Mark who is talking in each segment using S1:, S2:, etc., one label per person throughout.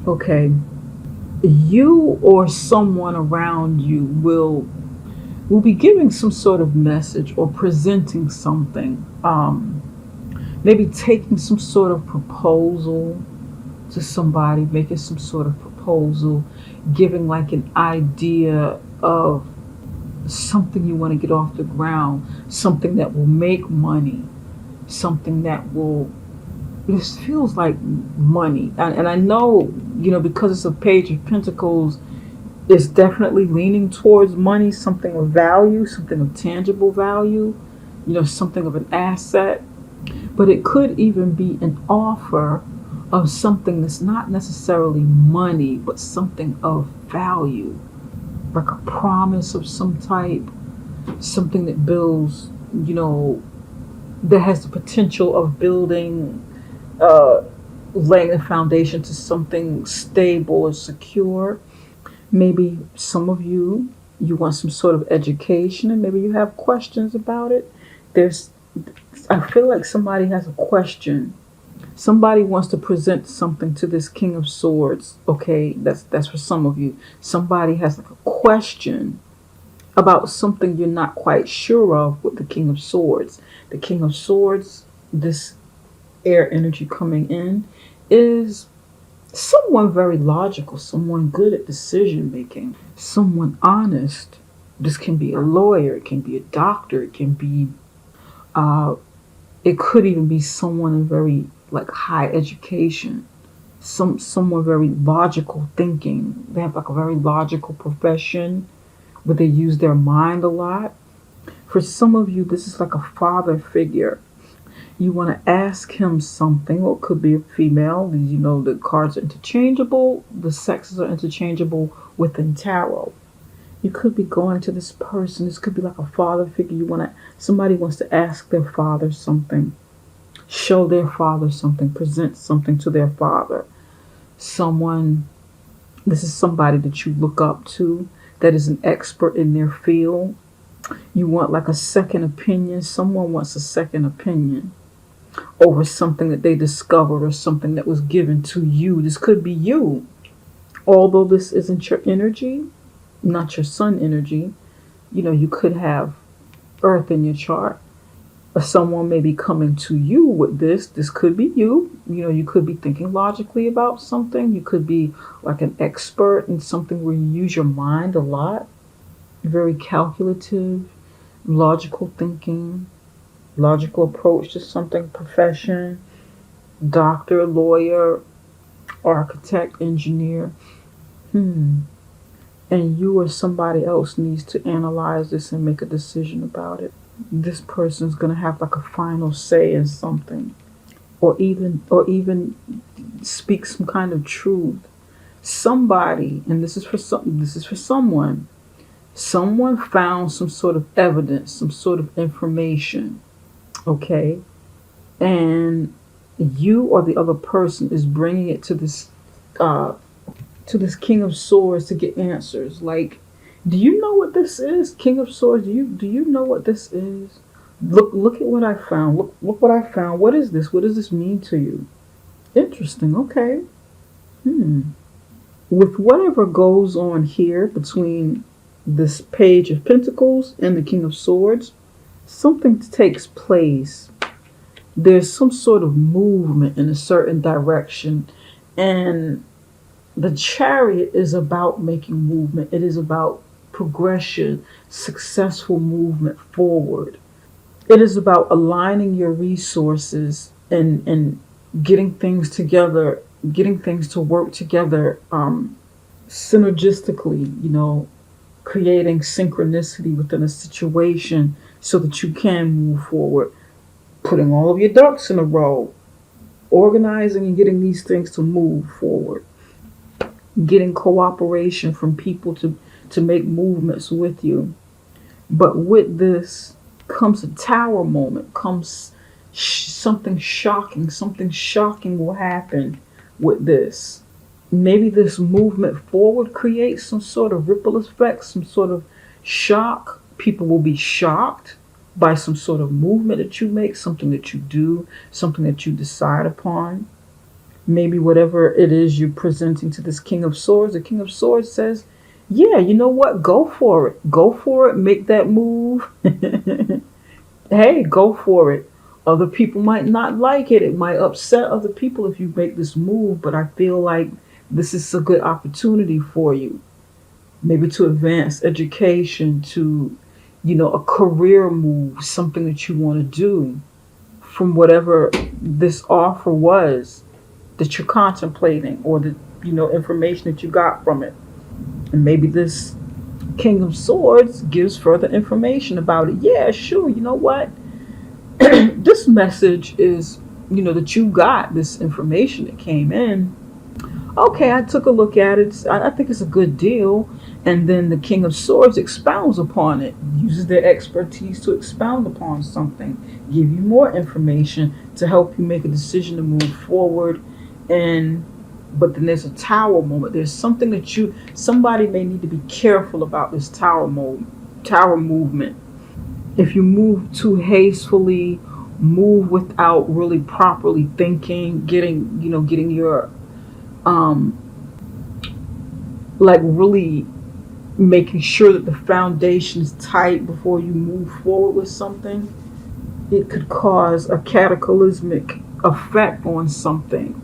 S1: Okay, you or someone around you will be giving some sort of message or presenting something. Maybe taking some sort of proposal to somebody, making some sort of proposal, giving like an idea of something you want to get off the ground, something that will make money, something that will. This feels like money, and I know, because it's a page of pentacles. It's definitely leaning towards money, something of value, something of tangible value, something of an asset. But it could even be an offer of something that's not necessarily money, but something of value, like a promise of some type, something that builds, that has the potential of building, uh, laying a foundation to something stable and secure. Maybe some of you want some sort of education, and maybe you have questions about it. There's I feel like somebody has a question. Somebody wants to present something to this King of Swords. Okay, that's for some of you. Somebody has like a question about something you're not quite sure of with the King of Swords. The King of Swords, this air energy coming in, is someone very logical, someone good at decision making, someone honest. This can be a lawyer, it can be a doctor, it can be, uh, it could even be someone in very like high education, someone very logical thinking. They have like a very logical profession, but they use their mind a lot. For some of you, this is like a father figure. You want to ask him something, or it could be a female. The cards are interchangeable, the sexes are interchangeable within tarot. You could be going to this person. This could be like a father figure. Somebody wants to ask their father something, show their father something, present something to their father. Someone, this is somebody that you look up to, that is an expert in their field. You want like a second opinion. Someone wants a second opinion over something that they discovered or something that was given to you. This could be you. Although this isn't your energy, not your sun energy, you could have earth in your chart. Or someone may be coming to you with this. This could be you. You could be thinking logically about something. You could be like an expert in something where you use your mind a lot. Very calculative, logical thinking, logical approach to something, profession, doctor, lawyer, architect, engineer. Hmm. And you or somebody else needs to analyze this and make a decision about it. This person's gonna have like a final say in something, or even speak some kind of truth. Somebody, and this is for someone. Someone found some sort of evidence, some sort of information, okay? And you or the other person is bringing it uh, to this King of Swords to get answers. Like, do you know what this is, King of Swords? Do you know what this is? Look at what I found. Look what I found. What is this? What does this mean to you? Interesting. Okay. Hmm. With whatever goes on here between this Page of Pentacles and the King of Swords, something takes place. There's some sort of movement in a certain direction, and the Chariot is about making movement. It is about progression, successful movement forward. It is about aligning your resources and getting things together, getting things to work together, synergistically, creating synchronicity within a situation so that you can move forward, putting all of your ducks in a row, organizing and getting these things to move forward, getting cooperation from people to make movements with you. But with this comes a tower moment, comes something shocking will happen with this. Maybe this movement forward creates some sort of ripple effect, some sort of shock. People will be shocked by some sort of movement that you make, something that you do, something that you decide upon. Maybe whatever it is you're presenting to this King of Swords, the King of Swords says, yeah, you know what? Go for it. Go for it. Make that move. Hey, go for it. Other people might not like it. It might upset other people if you make this move, but I feel like this is a good opportunity for you. Maybe to advance education, to, a career move, something that you want to do from whatever this offer was that you're contemplating, or the, information that you got from it. And maybe this King of Swords gives further information about it. Yeah, sure, you know what? This message is, that you got this information that came in. Okay, I took a look at it. I think it's a good deal. And then the King of Swords expounds upon it, uses their expertise to expound upon something, give you more information to help you make a decision to move forward. And but then there's a tower moment. There's something that somebody may need to be careful about this tower movement. If you move too hastily, move without really properly thinking, getting your um like really making sure that the foundation is tight before you move forward with something, it could cause a cataclysmic effect on something.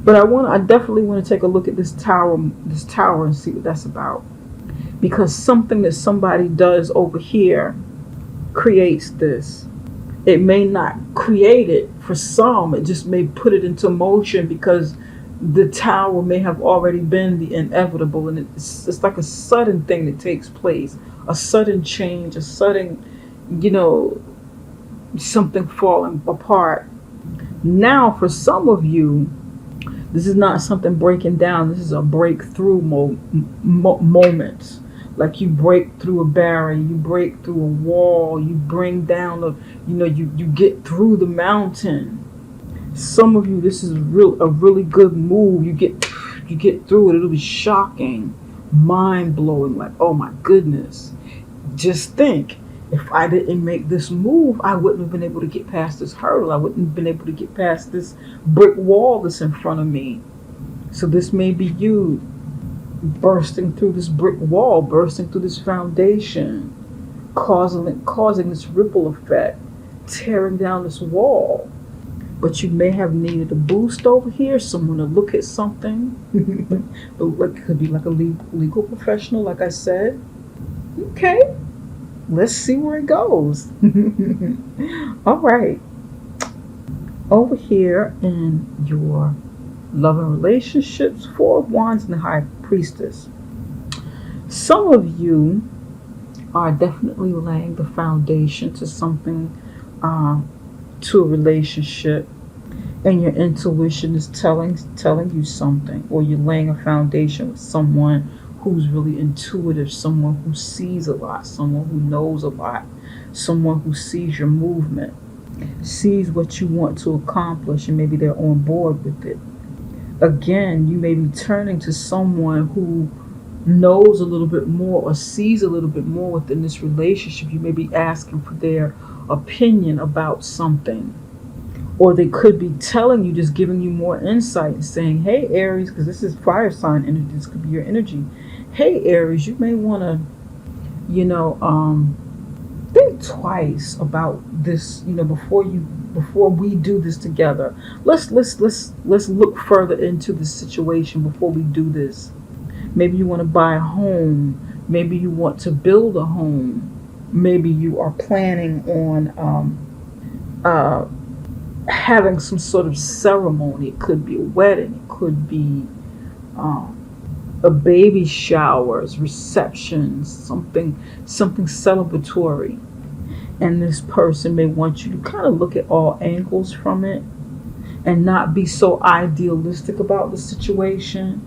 S1: But I definitely want to take a look at this tower and see what that's about. Because something that somebody does over here creates this. It may not create it for some, it just may put it into motion because the tower may have already been the inevitable, and it's like a sudden thing that takes place, a sudden change, a sudden, you know, something falling apart. Now, for some of you, this is not something breaking down. This is a breakthrough moment. Like you break through a barrier, you break through a wall, you bring down you get through the mountain. Some of you, this is a really good move. You get through it. It'll be shocking, mind blowing. Like, oh my goodness! Just think, if I didn't make this move, I wouldn't have been able to get past this hurdle. I wouldn't have been able to get past this brick wall that's in front of me. So this may be you bursting through this brick wall, bursting through this foundation, causing this ripple effect, tearing down this wall. But you may have needed a boost over here, someone to look at something. It could be like a legal professional, like I said. Okay, let's see where it goes. All right. Over here in your love and relationships, Four of Wands and the High Priestess. Some of you are definitely laying the foundation to something, to a relationship, and your intuition is telling you something, or you're laying a foundation with someone who's really intuitive, someone who sees a lot, someone who knows a lot, someone who sees your movement, sees what you want to accomplish, and maybe they're on board with it. Again, you may be turning to someone who knows a little bit more or sees a little bit more within this relationship. You may be asking for their opinion about something. Or they could be telling you, just giving you more insight and saying, hey, Aries, because this is fire sign energy, this could be your energy. Hey, Aries, you may want to, think twice about this, before we do this together. Let's look further into this situation before we do this. Maybe you want to buy a home. Maybe you want to build a home. Maybe you are planning on having some sort of ceremony. It could be a wedding. It could be a baby showers, receptions, something celebratory. And this person may want you to kind of look at all angles from it and not be so idealistic about the situation,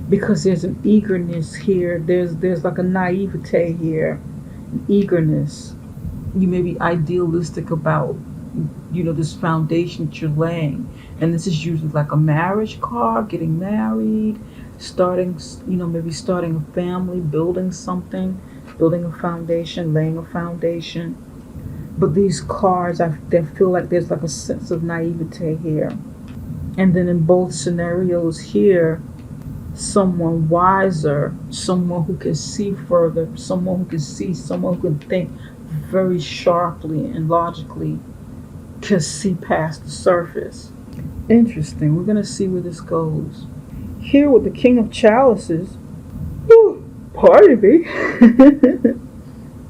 S1: because there's an eagerness here. There's like a naivete here, an eagerness. You may be idealistic about this foundation that you're laying, and this is usually like a marriage card, getting married, starting maybe starting a family, building something, building a foundation, laying a foundation. But these cards, I feel like there's like a sense of naivete here. And then in both scenarios here, someone wiser, someone who can see further, someone who can see, someone who can think very sharply and logically, can see past the surface. Interesting. We're going to see where this goes. Here with the King of Chalices, whew, pardon me,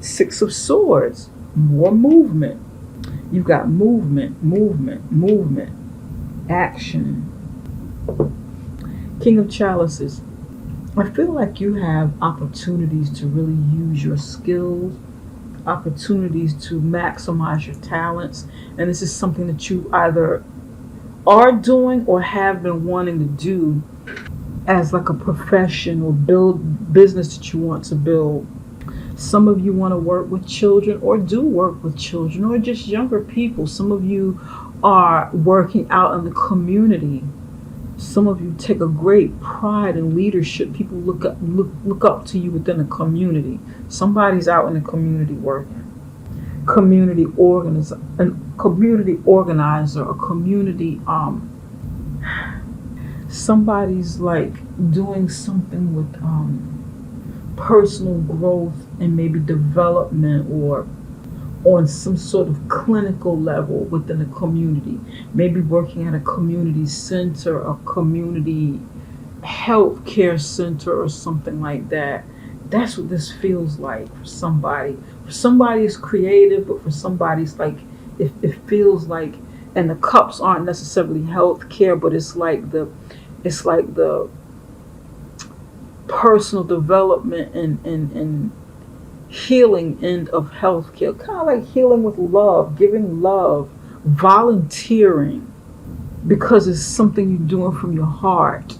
S1: Six of Swords, more movement. You've got movement, movement, movement, action. King of Chalices, I feel like you have opportunities to really use your skills, opportunities to maximize your talents, and this is something that you either are doing or have been wanting to do as like a profession or build business that you want to build. Some of you want to work with children or do work with children or just younger people. Some of you are working out in the community. Some of you take a great pride in leadership. People look up to you within the community. Somebody's out in the community working. Community organizer, a community somebody's like doing something with personal growth and maybe development, or on some sort of clinical level within the community, maybe working at a community center, a community health care center or something like that. That's what this feels like for somebody. For somebody it's creative, but for somebody it's like it feels like, and the cups aren't necessarily health care, but it's like the personal development and healing end of healthcare, kind of like healing with love, giving love, volunteering, because it's something you're doing from your heart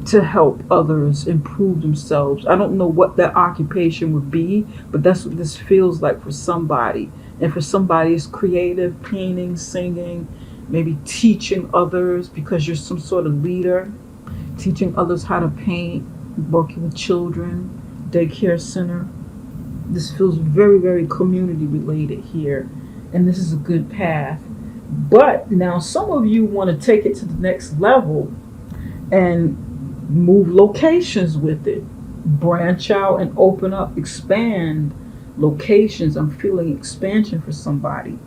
S1: to help others improve themselves. I don't know what that occupation would be, but that's what this feels like for somebody. And for somebody, it's creative, painting, singing, maybe teaching others because you're some sort of leader, teaching others how to paint, working with children, daycare center. This feels very, very community related here, and this is a good path. But now some of you want to take it to the next level and move locations with it, branch out and open up, expand locations. I'm feeling expansion for somebody.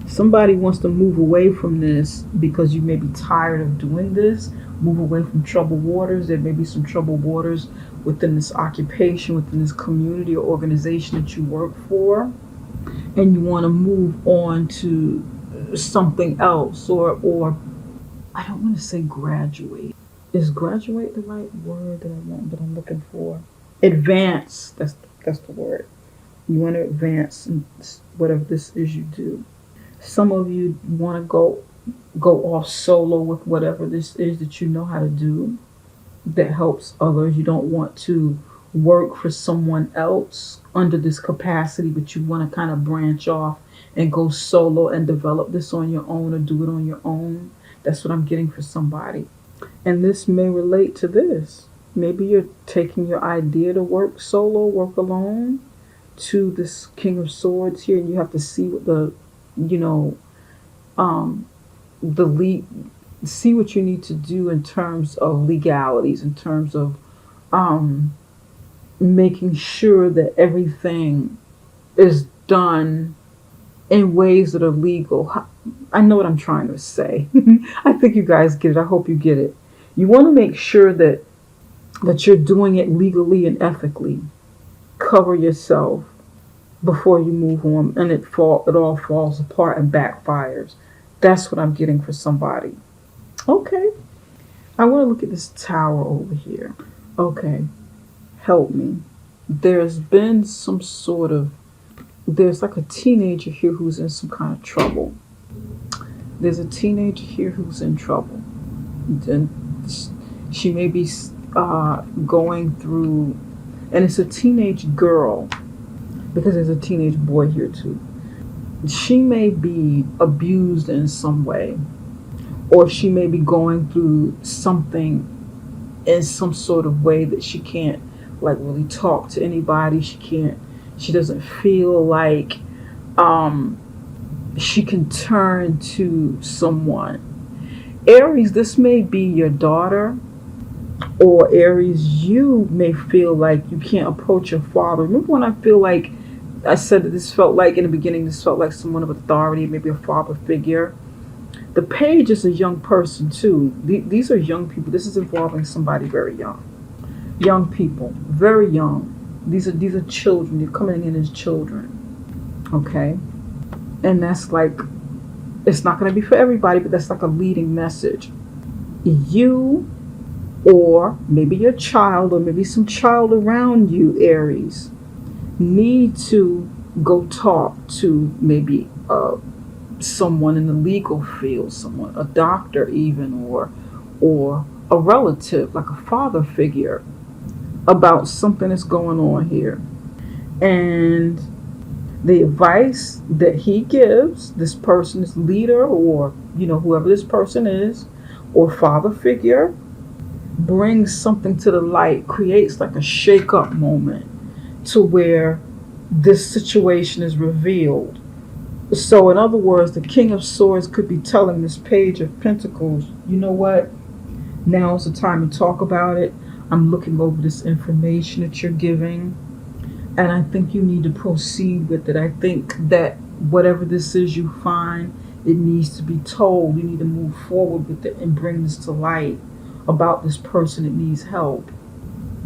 S1: Somebody wants to move away from this because you may be tired of doing this, move away from troubled waters. There may be some troubled waters within this occupation, within this community or organization that you work for, and you want to move on to something else, or I don't want to say graduate. Is graduate the right word that I'm looking for? Advance. That's the word. You want to advance in whatever this is you do. Some of you want to go off solo with whatever this is that you know how to do that helps others. You don't want to work for someone else under this capacity, but you want to kind of branch off and go solo and develop this on your own or do it on your own. That's what I'm getting for somebody. And this may relate to this. Maybe you're taking your idea to work solo, work alone, to this King of Swords here, and you have to see what the lead, see what you need to do in terms of legalities, in terms of making sure that everything is done in ways that are legal. I know what I'm trying to say. I think you guys get it. I hope you get it. You want to make sure that you're doing it legally and ethically. Cover yourself before you move on, and it all falls apart and backfires. That's what I'm getting for somebody. Okay. I want to look at this tower over here. Okay. Help me. There's like a teenager here who's in some kind of trouble. There's a teenager here who's in trouble. And she may be going through, and it's a teenage girl because there's a teenage boy here too. She may be abused in some way, or she may be going through something in some sort of way that she can't like really talk to anybody. She doesn't feel like she can turn to someone. Aries, this may be your daughter, or Aries, you may feel like you can't approach your father. Remember when I feel like I said that this felt like in the beginning, this felt like someone of authority, maybe a father figure. The page is a young person too. These are young people. This is involving somebody very young. Young people, very young. These are children. They're coming in as children. Okay, and that's like, it's not going to be for everybody, but that's like a leading message. You, or maybe your child, or maybe some child around you, Aries, need to go talk to maybe someone in the legal field, someone, a doctor even, or a relative, like a father figure, about something that's going on here. And the advice that he gives this person, this leader, or whoever this person is, or father figure, brings something to the light, creates like a shake up moment to where this situation is revealed. So in other words, the King of Swords could be telling this Page of Pentacles, you know what, now is the time to talk about it. I'm looking over this information that you're giving, and I think you need to proceed with it. I think that whatever this is you find, it needs to be told. You need to move forward with it and bring this to light about this person that needs help.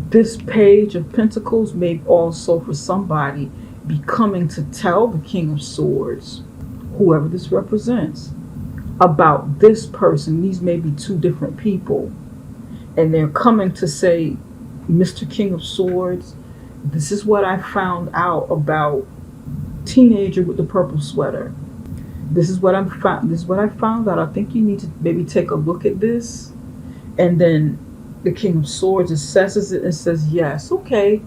S1: This Page of Pentacles may also, for somebody, be coming to tell the King of Swords, whoever this represents, about this person. These may be two different people, and they're coming to say, Mr. King of Swords, this is what I found out about teenager with the purple sweater. This is what I found out. I think you need to maybe take a look at this. And then the King of Swords assesses it and says, yes, okay,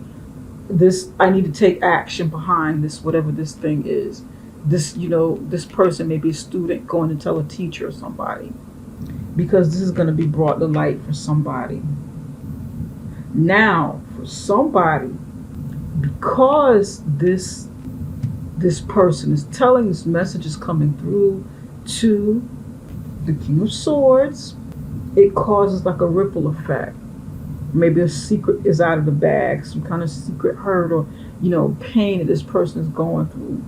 S1: this, I need to take action behind this, whatever this thing is. This person may be a student going to tell a teacher or somebody, because this is going to be brought to light for somebody. Now, for somebody, because this person is telling, this message is coming through to the King of Swords, it causes like a ripple effect. Maybe a secret is out of the bag, some kind of secret hurt or pain that this person is going through.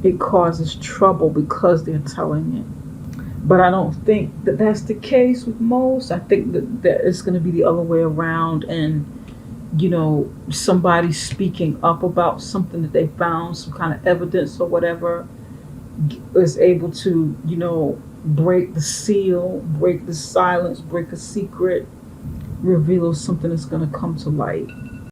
S1: It causes trouble because they're telling it. But I don't think that that's the case with most. I think that it's going to be the other way around, and somebody speaking up about something that they found, some kind of evidence or whatever, is able to break the seal, break the silence, break a secret, reveal something that's going to come to light.